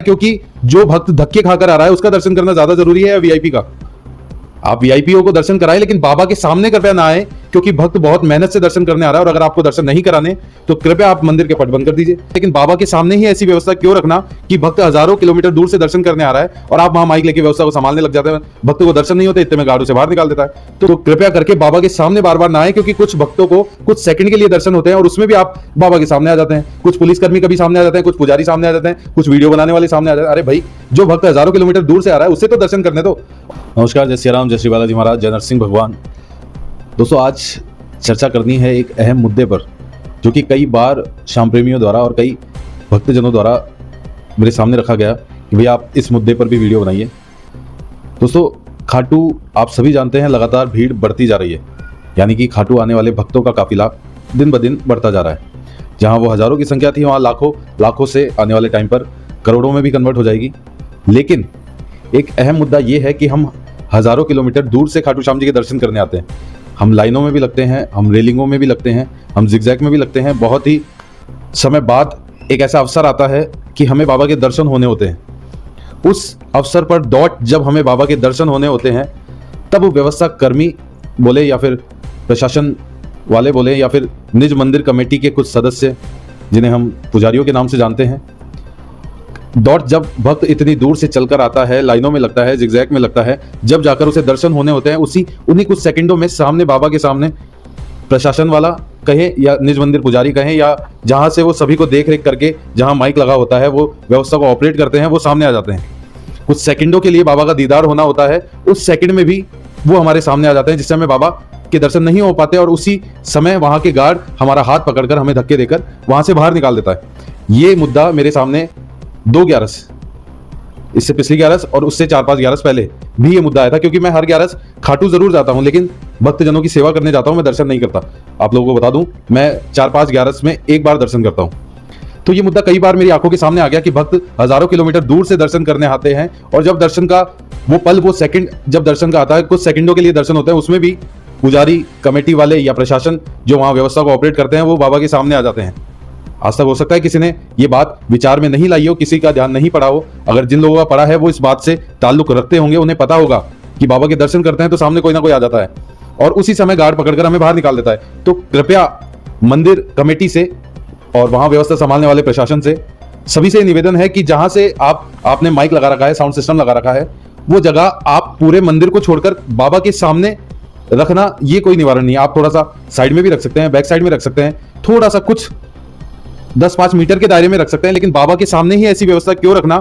क्योंकि जो भक्त धक्के खाकर आ रहा है उसका दर्शन करना ज्यादा जरूरी है या वीआईपी का? आप वीआईपीओ को दर्शन कराएं, लेकिन बाबा के सामने कृपया ना आए, क्योंकि भक्त बहुत मेहनत से दर्शन करने आ रहा है और अगर आपको दर्शन नहीं कराने तो कृपया आप मंदिर के पट बंद कर दीजिए। लेकिन बाबा के सामने ही ऐसी व्यवस्था क्यों रखना कि भक्त हजारों किलोमीटर दूर से दर्शन करने आ रहा है और आप वहां माइक लेके व्यवस्था को संभालने लग जाते हैं, भक्त को दर्शन नहीं होते, इतने में गाड़ू से बाहर निकाल देता है। तो कृपया करके बाबा के सामने बार बार ना आए, क्योंकि कुछ भक्तों को कुछ सेकंड के लिए दर्शन होते हैं और उसमें भी आप बाबा के सामने आ जाते हैं। कुछ पुलिसकर्मी कभी सामने आ जाते हैं, कुछ पुजारी सामने आ जाते हैं, कुछ वीडियो बनाने वाले सामने आ जाते हैं। अरे भाई, जो भक्त हजारों किलोमीटर दूर से आ रहा है उससे तो दर्शन करने दो। नमस्कार, जय श्री राम, जय श्री बालाजी महाराज, जय नरसिंह भगवान। दोस्तों, आज चर्चा करनी है एक अहम मुद्दे पर, जो कि कई बार शाम प्रेमियों द्वारा और कई भक्तजनों द्वारा मेरे सामने रखा गया कि भैया आप इस मुद्दे पर भी वीडियो बनाइए। दोस्तों, खाटू आप सभी जानते हैं लगातार भीड़ बढ़ती जा रही है, यानी कि खाटू आने वाले भक्तों का काफिला दिन ब दिन बढ़ता जा रहा है। जहां वो हजारों की संख्या थी, वहां लाखों से आने वाले टाइम पर करोड़ों में भी कन्वर्ट हो जाएगी। लेकिन एक अहम मुद्दा ये है कि हम हजारों किलोमीटर दूर से खाटू श्याम जी के दर्शन करने आते हैं। हम लाइनों में भी लगते हैं, हम रेलिंगों में भी लगते हैं, हम जिगजैग में भी लगते हैं। बहुत ही समय बाद एक ऐसा अवसर आता है कि हमें बाबा के दर्शन होने होते हैं। उस अवसर पर जब हमें बाबा के दर्शन होने होते हैं, तब व्यवस्था कर्मी बोले या फिर प्रशासन वाले बोले या फिर निज मंदिर कमेटी के कुछ सदस्य, जिन्हें हम पुजारियों के नाम से जानते हैं, जब भक्त इतनी दूर से चलकर आता है, लाइनों में लगता है, जिगजैग में लगता है, जब जाकर उसे दर्शन होने होते हैं, उन्हीं कुछ सेकंडों में सामने बाबा के सामने प्रशासन वाला कहे या निज मंदिर पुजारी कहे या जहां से वो सभी को देख रेख करके जहां माइक लगा होता है वो व्यवस्था को ऑपरेट करते हैं, वो सामने आ जाते हैं। कुछ सेकंडों के लिए बाबा का दीदार होना होता है, उस सेकंड में भी वो हमारे सामने आ जाते हैं, जिससे हमें बाबा के दर्शन नहीं हो पाते और उसी समय वहां के गार्ड हमारा हाथ पकड़कर हमें धक्के देकर वहां से बाहर निकाल देता है। ये मुद्दा मेरे सामने 2 ग्यारस, इससे पिछली ग्यारस और उससे 4-5 ग्यारस पहले भी ये मुद्दा आया था, क्योंकि मैं हर ग्यारस खाटू जरूर जाता हूं, लेकिन भक्तजनों की सेवा करने जाता हूं, मैं दर्शन नहीं करता। आप लोगों को बता दूं, मैं 4-5 ग्यारस में एक बार दर्शन करता हूं। तो ये मुद्दा कई बार मेरी आंखों के सामने आ गया कि भक्त हजारों किलोमीटर दूर से दर्शन करने आते हैं और जब दर्शन का वो पल, वो सेकंड जब दर्शन का आता है, कुछ सेकंडों के लिए दर्शन होते हैं, उसमें भी पुजारी कमेटी वाले या प्रशासन जो वहां व्यवस्था को ऑपरेट करते हैं वो बाबा के सामने आ जाते हैं। आज तक हो सकता है किसी ने ये बात विचार में नहीं लाई हो, किसी का ध्यान नहीं पड़ा हो। अगर जिन लोगों का पड़ा है वो इस बात से ताल्लुक रखते होंगे, उन्हें पता होगा कि बाबा के दर्शन करते हैं तो सामने कोई ना कोई आ जाता है और उसी समय गार्ड पकड़कर हमें बाहर निकाल देता है। तो कृपया मंदिर कमेटी से और वहां व्यवस्था संभालने वाले प्रशासन से, सभी से निवेदन है कि जहां से आपने माइक लगा रखा है, साउंड सिस्टम लगा रखा है, वो जगह आप पूरे मंदिर को छोड़कर बाबा के सामने रखना, ये कोई निवारण नहीं है। आप थोड़ा सा साइड में भी रख सकते हैं, बैक साइड में रख सकते हैं, थोड़ा सा कुछ 10-5 मीटर के दायरे में रख सकते हैं, लेकिन बाबा के सामने ही ऐसी व्यवस्था क्यों रखना